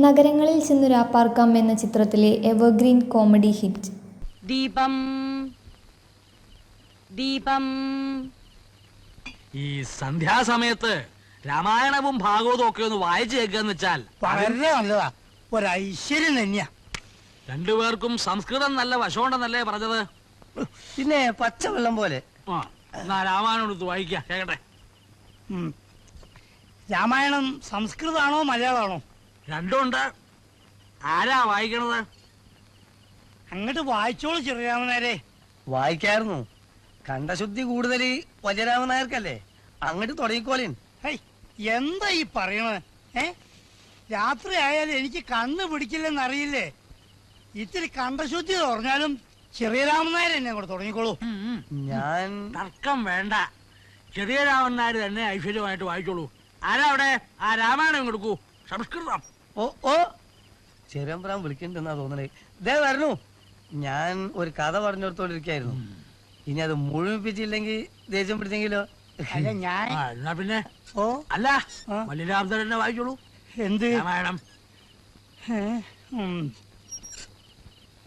നഗരങ്ങളിൽ ചെന്നു രാപ്പാർക്കാം എന്ന ചിത്രത്തിലെ എവർഗ്രീൻ കോമഡി ഹിറ്റ്. ദീപം ദീപം. ഈ സന്ധ്യാസമയത്ത് രാമായണവും ഭാഗവതവും ഒക്കെ ഒന്ന് വായിച്ചു കേൾക്കാന്ന് വെച്ചാൽ വളരെ നല്ലതാ. ഒരു ഐശ്വര്യം തന്നെയാ. രണ്ടുപേർക്കും സംസ്കൃതം നല്ല വശമുണ്ടെന്നല്ലേ പറഞ്ഞത്? പിന്നെ പച്ചവെള്ളം പോലെ. ആ, എന്നാ രാമായണം എടുത്ത് വായിക്കാം, കേക്കട്ടെ. രാമായണം സംസ്കൃതാണോ മലയാളമാണോ? രണ്ടുണ്ട്. ആരാ വായിക്കണത്? അങ്ങോട്ട് വായിച്ചോളൂ ചെറിയാമനാരെ. വായിക്കായിരുന്നു. കണ്ടശുദ്ധി കൂടുതൽ വജ്രരാമൻ നായർക്കല്ലേ. അങ്ങോട്ട് തുടങ്ങിക്കോളിൻ. എന്താ ഈ പറയണത്? രാത്രി ആയാലും എനിക്ക് കണ്ണ് പിടിക്കില്ലെന്നറിയില്ലേ? ഇത്തിരി കണ്ടശുദ്ധി പറഞ്ഞാലും ചെറിയ രാമൻ നായർ എന്നെ കൂടെ തുടങ്ങിക്കോളൂ. ഞാൻ തർക്കം വേണ്ട. ചെറിയ രാമൻ നായർ തന്നെ ഐശ്വര്യമായിട്ട് വായിച്ചോളൂ. ആരാ അവിടെ? ആ രാമായണം കൊടുക്കൂ, സംസ്കൃതം. ഓ ഓ ചെറിയമ്പ്രാൻ വിളിക്കണ്ടെന്നാ തോന്നണേ. ദേ വരണു. ഞാൻ ഒരു കഥ പറഞ്ഞോടത്തോണ്ടിരിക്കായിരുന്നു. ഇനി അത് മുഴുമിപ്പിച്ചില്ലെങ്കിൽ ദേഷ്യം പിടിച്ചെങ്കിലോ? അല്ല ഞാൻ എന്നാ പിന്നെ ഓ അല്ല മല്ലിരാമൻ തന്നെ വായിച്ചോളൂ എന്ത് രാമായണം.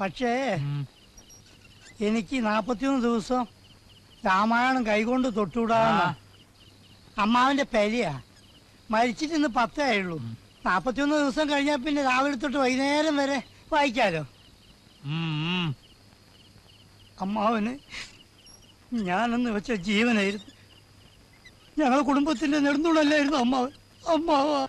പക്ഷേ എനിക്ക് 41 ദിവസം രാമായണം കൈകൊണ്ട് തൊട്ടുവിടാന്ന അമ്മാവിന്റെ പെരിയാ. മരിച്ചിട്ട് ഇന്ന് 10 ആയുള്ളൂ. 41 ദിവസം കഴിഞ്ഞാൽ പിന്നെ രാവിലെ തൊട്ട് വൈകുന്നേരം വരെ വായിക്കാലോ. അമ്മാവന് ഞാനെന്ന് വെച്ച ജീവനായിരുന്നു. ഞങ്ങളെ കുടുംബത്തിന്റെ നെടുന്തൂണല്ലായിരുന്നു അമ്മാവൻ. അമ്മാവാ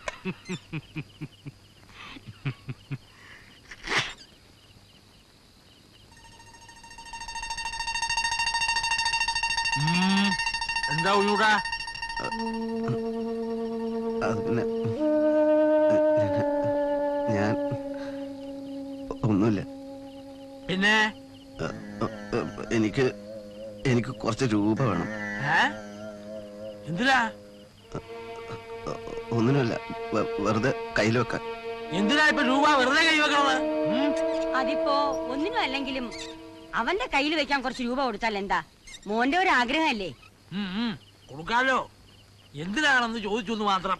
എന്താ ഉണ്ണൂടാ? പിന്നെ ഞാൻ ഒന്നുമില്ല. പിന്നെ എനിക്ക് എനിക്ക് കുറച്ച് രൂപ വേണം. എന്തിനാ? ഒന്നിനുമില്ല, വെറുതെ കയ്യിൽ വെക്കാൻ. എന്തിനാ ഇപ്പൊ രൂപ വെറുതെ കൈ വെക്കണത്? അതിപ്പോ ഒന്നിനും അല്ലെങ്കിലും അവന്റെ കയ്യിൽ വെക്കാൻ കുറച്ച് രൂപ കൊടുത്താൽ എന്താ? മോന്റെ ഒരു ആഗ്രഹമല്ലേ? കൊടുക്കാലോ. എന്തിനാണെന്ന് ചോദിച്ചു മാത്രം.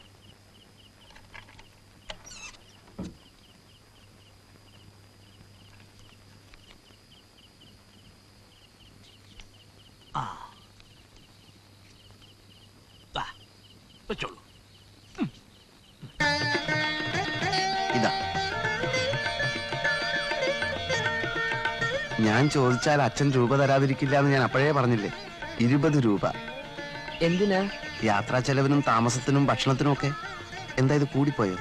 വെച്ചോളൂ. ഇതാ, ഞാൻ ചോദിച്ചാൽ അച്ഛൻ രൂപ തരാതിരിക്കില്ല എന്ന് ഞാൻ അപ്പോഴേ പറഞ്ഞില്ലേ. 20 രൂപ. എന്തിനാ? യാത്രാ ചെലവിനും താമസത്തിനും ഭക്ഷണത്തിനും ഒക്കെ. എന്താ ഇത് കൂടിപ്പോയോ?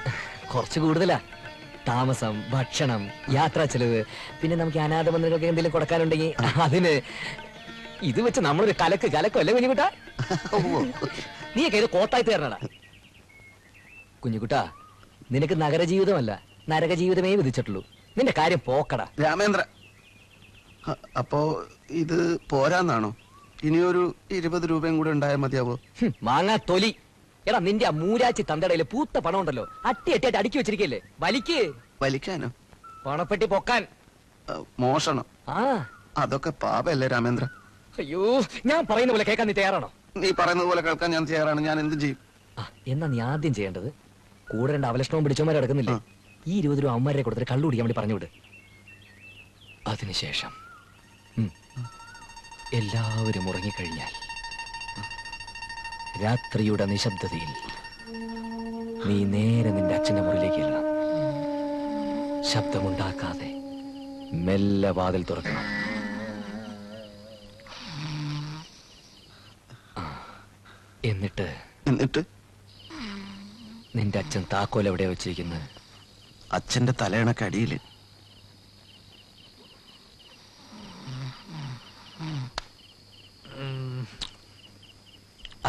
കുറച്ച് കൂടുതലാ. താമസം, ഭക്ഷണം, യാത്രാ ചെലവ്, പിന്നെ നമുക്ക് അനാഥ മന്ദിരങ്ങൾക്ക് എന്തെങ്കിലും കൊടുക്കാനുണ്ടെങ്കിൽ അതിന്. ഇത് വെച്ച് നമ്മളൊരു കലക്കും അല്ലേ കുഞ്ഞുകുട്ടാ? നീയൊക്കെ ഇത് കോത്തായി തീർന്നടാ. കുഞ്ഞുകുട്ടാ, നിനക്ക് നഗരജീവിതമല്ല നരകജീവിതമേ വിധിച്ചിട്ടുള്ളൂ. നിന്റെ കാര്യം പോക്കടാ. രാമേന്ദ്ര, അപ്പോ ഇത് പോരാന്നാണോ? ഇനിയൊരു 20 രൂപയും കൂടെ ഉണ്ടായാൽ മതിയാവോ? മാങ്ങാ തൊലി. എടാ, നിന്റെ ആ മൂരാച്ചി തന്തടയില് പൂത്ത പണം ഉണ്ടല്ലോ, അട്ടി അടുക്കി വെച്ചിരിക്കല്ലേ? വലിക്ക്. വലിക്കാനോ? പണപ്പെട്ടി പൊക്കാൻ. മോഷണം? ആ, അതൊക്കെ പാപല്ലേ രാമേന്ദ്ര? അയ്യോ, ഞാൻ പറയുന്ന പോലെ കേൾക്കാൻ നീ തയ്യാറാണോ? നീ പറയുന്നത് പോലെ കേൾക്കാൻ ഞാൻ തയ്യാറാണ്. ഞാൻ എന്ത് ചെയ്യും? എന്നാ നീ ആദ്യം ചെയ്യേണ്ടത്, കൂടെ 2 അവലക്ഷണവും പിടിച്ചവന്മാരെ കിടക്കുന്നില്ലേ, ഈ 20 രൂപ അമ്മമാരെ കൊടുത്തിട്ട് കള്ളു കുടിക്കാൻ വേണ്ടി പറഞ്ഞുവിട്. അതിനുശേഷം എല്ലാവരും ഉറങ്ങിക്കഴിഞ്ഞാൽ രാത്രിയുടെ നിശബ്ദതയിൽ നീ നേരെ നിന്റെ അച്ഛന്റെ മുറിയിലേക്ക് എല്ലാം ശബ്ദമുണ്ടാക്കാതെ മെല്ലെ വാതിൽ തുറക്കണം. എന്നിട്ട് നിന്റെ അച്ഛൻ താക്കോൽ എവിടെയാ വെച്ചിരിക്കുന്നത്? അച്ഛന്റെ തലയണക്കടിയില്.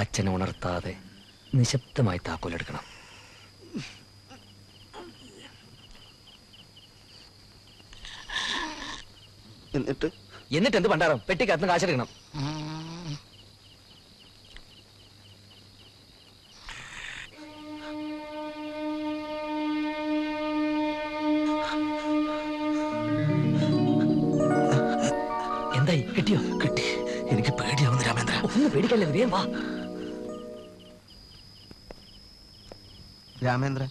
അച്ഛനെ ഉണർത്താതെ നിശബ്ദമായി താക്കോലെടുക്കണം. എന്നിട്ട് എന്ത് പണ്ടാരം? പെട്ടിക്കകത്ത് കാശെടുക്കണം. എന്തായി? കിട്ടിയോ? കിട്ടി. എനിക്ക് പേടിയാവുന്നു രാമേന്ദ്ര. ഒന്ന് പേടിക്കല്ലേ, വേഗം വാ. രാമേന്ദ്ര,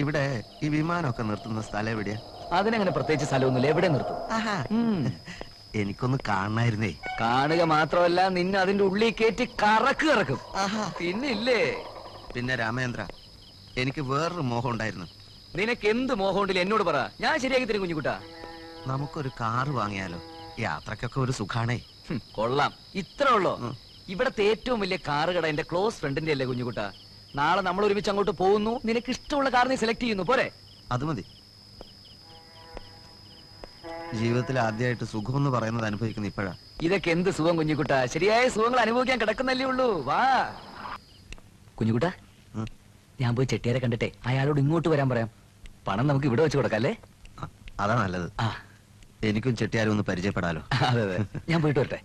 ഇവിടെ ഈ വിമാനമൊക്കെ നിർത്തുന്ന സ്ഥലം എവിടെയാ? അതിനങ്ങനെ പ്രത്യേകിച്ച് സ്ഥലമൊന്നുമില്ല, എവിടെ നിർത്തും. എനിക്കൊന്ന് കാണായിരുന്നേ. കാണുക മാത്രമല്ല, നിന്നെ അതിന്റെ ഉള്ളിൽ കയറ്റി കറക്കും. പിന്നില്ലേ? പിന്നെ രാമേന്ദ്ര, എനിക്ക് വേറൊരു മോഹം ഉണ്ടായിരുന്നു. നിനക്ക് എന്ത് മോഹം ഉണ്ടല്ലോ എന്നോട് പറ, ഞാൻ ശരിയാക്കി തരും കുഞ്ഞുകുട്ടാ. നമുക്കൊരു കാറ് വാങ്ങിയാലോ? യാത്രക്കൊക്കെ ഒരു സുഖാണേ. കൊള്ളാം. ഇത്ര ഉള്ളോ? ഇവിടത്തെ ഏറ്റവും വലിയ കാറ് കട എന്റെ ക്ലോസ് ഫ്രണ്ടിന്റെ അല്ലേ കുഞ്ഞുകുട്ടാ. നാളെ നമ്മൾ ഒരുമിച്ച് അങ്ങോട്ട് പോകുന്നു, നിനക്ക് ഇഷ്ടമുള്ള കാർ നീ സെലക്ട് ചെയ്യുന്നു, പോരെ? അത് മതി. ജീവിതത്തിൽ ആദ്യമായിട്ട് സുഖം എന്ന് പറയുന്നത് അനുഭവിക്കുന്ന ഇപ്പോഴാ. ഇതൊക്കെ എന്ത് സുഖം കുഞ്ഞുകുട്ടാ, ശരിയായ സുഖങ്ങൾ അനുഭവിക്കാൻ കിടക്കുന്നല്ലേ ഉള്ളൂ. വാ കുഞ്ഞുകുട്ടാ, ഞാൻ പോയി ചെട്ടിയാരെ കണ്ടിട്ടെ അയാളോട് ഇങ്ങോട്ട് വരാൻ പറയാം. പണം നമുക്ക് ഇവിടെ വെച്ച് കൊടുക്കാം അല്ലേ? അതാ നല്ലത്. എനിക്കും ചെട്ടിയാരും ഒന്ന് പരിചയപ്പെടാലോ. അതെ അതെ, ഞാൻ പോയിട്ട് വരട്ടെ.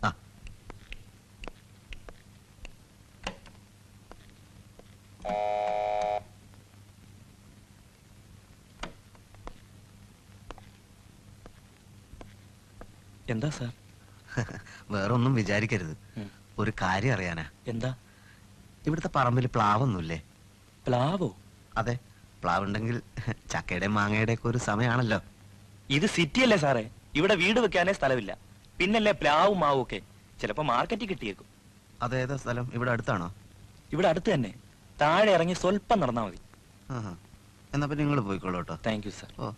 എന്താ സാർ? വേറൊന്നും വിചാരിക്കരുത്, ഒരു കാര്യം അറിയാനാ. എന്താ? ഇവിടുത്തെ പറമ്പിൽ പ്ലാവൊന്നുമില്ലേ? പ്ലാവോ? അതെ, പ്ലാവുണ്ടെങ്കിൽ ചക്കയുടെ മാങ്ങയുടെ ഒക്കെ ഒരു സമയമാണല്ലോ. ഇത് സിറ്റി അല്ലേ സാറേ, ഇവിടെ വീട് വെക്കാനേ സ്ഥലമില്ല, പിന്നല്ലേ പ്ലാവും മാവും ഒക്കെ. ചിലപ്പോ മാർക്കറ്റിൽ കിട്ടിയേക്കും. അതേതാ സ്ഥലം? ഇവിടെ അടുത്താണോ? ഇവിടെ അടുത്ത് തന്നെ, താഴെ ഇറങ്ങി സ്വല്പം നടന്നാ മതി. എന്നാ പിന്നെ നിങ്ങൾ പോയിക്കോളൂ കേട്ടോ. Thank you sir. ഓ,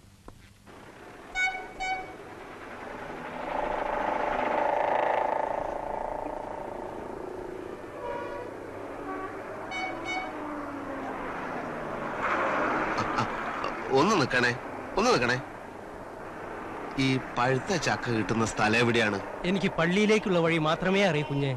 ഒന്ന് നിക്കണേ, ഒന്ന് നിക്കണേ. ഈ പഴുത്ത ചക്ക കിട്ടുന്ന സ്ഥലം എവിടെയാണ്? എനിക്ക് പള്ളിയിലേക്കുള്ള വഴി മാത്രമേ അറിയൂ കുഞ്ഞെ.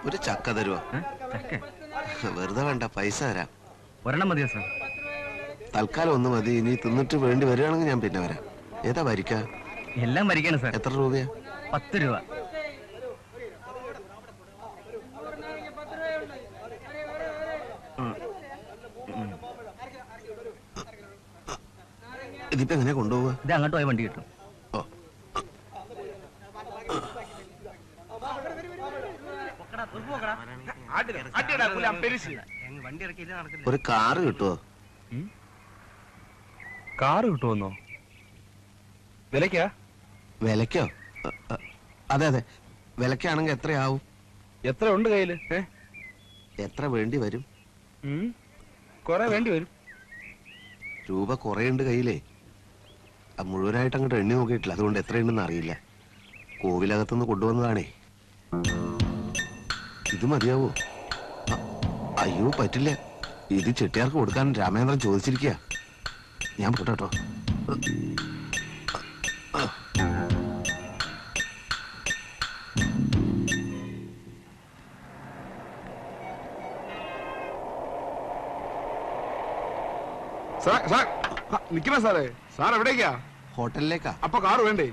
ഒരു ചക്ക തരുവോ? വെറുതെ വേണ്ട, പൈസ തരാം. ഒരെണ്ണം മതിയോ സാർ? തൽക്കാലം ഒന്ന് മതി. ഇനി തിന്നിട്ട് വേണ്ടി വരികയാണെങ്കിൽ ഞാൻ പിന്നെ വരാം. ഏതാ വരിക്ക? എല്ലാം വരികയാണ് സാർ. എത്ര രൂപയാ? 10 രൂപ. ഇതിപ്പോ എങ്ങനെ കൊണ്ടുപോവാ? ഇത് അങ്ങോട്ട് പോയ വണ്ടി കിട്ടും. ഓ, ഒരു കാറ് കിട്ടുവോ? കാറ് കിട്ടുമെന്നോ? വിലക്കാ? വിലക്കോ? അതെ അതെ, വിലക്കാണെങ്കിൽ എത്രയാവും? എത്ര ഉണ്ട് കയ്യില്? എത്ര വേണ്ടി വരും? കൊറേ വേണ്ടി വരും. രൂപ കുറേ ഉണ്ട് കയ്യിലേ. മുഴുവനായിട്ട് അങ്ങോട്ട് എണ്ണി നോക്കിയിട്ടില്ല, അതുകൊണ്ട് എത്രയുണ്ടെന്ന് അറിയില്ല. കോവിലകത്തുനിന്ന് കൊണ്ടുവന്നതാണേ. ഇത് മതിയാവോ? അയ്യോ പറ്റില്ല, ഇത് ചെട്ടിയാർക്ക് കൊടുക്കാൻ രാമേന്ദ്രൻ ചോദിച്ചിരിക്കുക. ഞാൻ പോട്ടോ. നിക്കണ സാറേ, സാർ എവിടേക്കാ? ഹോട്ടലിലേക്കാ. അപ്പൊ കാറ് വേണ്ടേ?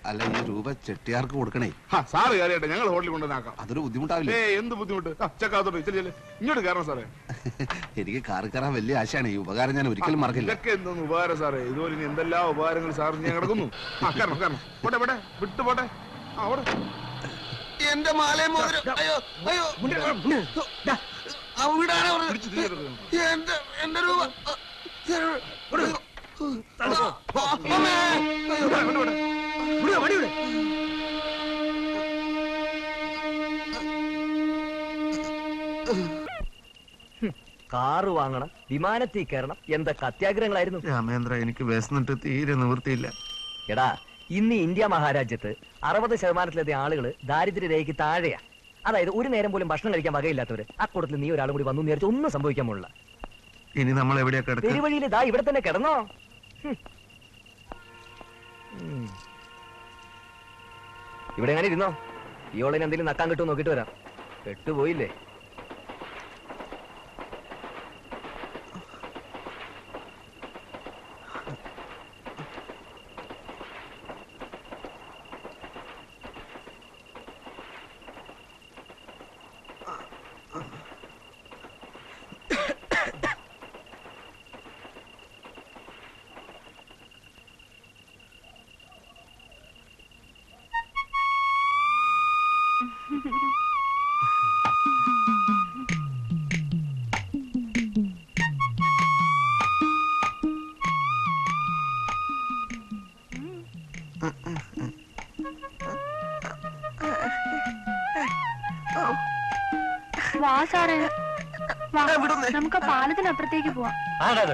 അല്ല, ഈ രൂപ ചെട്ടിയാർക്ക് കൊടുക്കണേ. സാറ് കയറിയട്ടെ, ഞങ്ങൾ ഹോട്ടലിൽ കൊണ്ടുവന്നാക്കാം. അതൊരു ബുദ്ധിമുട്ടാവില്ലേ? എന്ത് ബുദ്ധിമുട്ട്? ചെക്കാത്തോട്ട് ചെല്ലു, ഇങ്ങോട്ട് കയറണം സാറേ. എനിക്ക് കാറ് കയറാൻ വലിയ ആശയാണ്. ഈ ഉപകാരം ഞാൻ ഒരിക്കലും മറക്കില്ല. ഇതൊക്കെ എന്തോന്ന് ഉപകാരം സാറേ, ഇതുപോലെ ഇനി എന്തെല്ലാം ഉപകാരങ്ങൾ സാറിന് ഞാൻ കിടക്കുന്നു. കയറണം പോട്ടെ പോട്ടെ, വിട്ടു പോട്ടെ. എന്റെ മാലയും മോതിരം. അയ്യോ അയ്യോ, എന്റെ രൂപ. കാറ് വാങ്ങണം, വിമാനത്തിൽ കയറണം, എന്തൊക്കെ അത്യാഗ്രഹങ്ങളായിരുന്നു. രാമേന്ദ്ര, എനിക്ക് വിശന്നിട്ട് തീരെ നിവൃത്തിയില്ല. എടാ, ഇന്ന് ഇന്ത്യ മഹാരാജ്യത്ത് 60% ആളുകൾ ദാരിദ്ര്യരേഖയ്ക്ക് താഴെയാ. അതായത് ഒരു നേരം പോലും ഭക്ഷണം കഴിക്കാൻ വകയില്ലാത്തവര്. അക്കൂട്ടത്തിൽ നീ ഒരാളും കൂടി വന്നു നേരിച്ച് ഒന്നും സംഭവിക്കാൻ പോലുള്ള. ഇനി നമ്മൾ എവിടെയാ കിടക്കുക? പെരുവഴിയിൽ ഇതാ ഇവിടെ തന്നെ കിടന്നോ. ഇവിടെ എങ്ങനെ ഇരുന്നോ? ഈ ഓളിന് എന്തെങ്കിലും നക്കാൻ കിട്ടുമോ നോക്കിട്ട് വരാം. പെട്ടുപോയില്ലേ? വാ സാറേ, നമുക്ക് പാലത്തിനപ്പുറത്തേക്ക് പോവാം.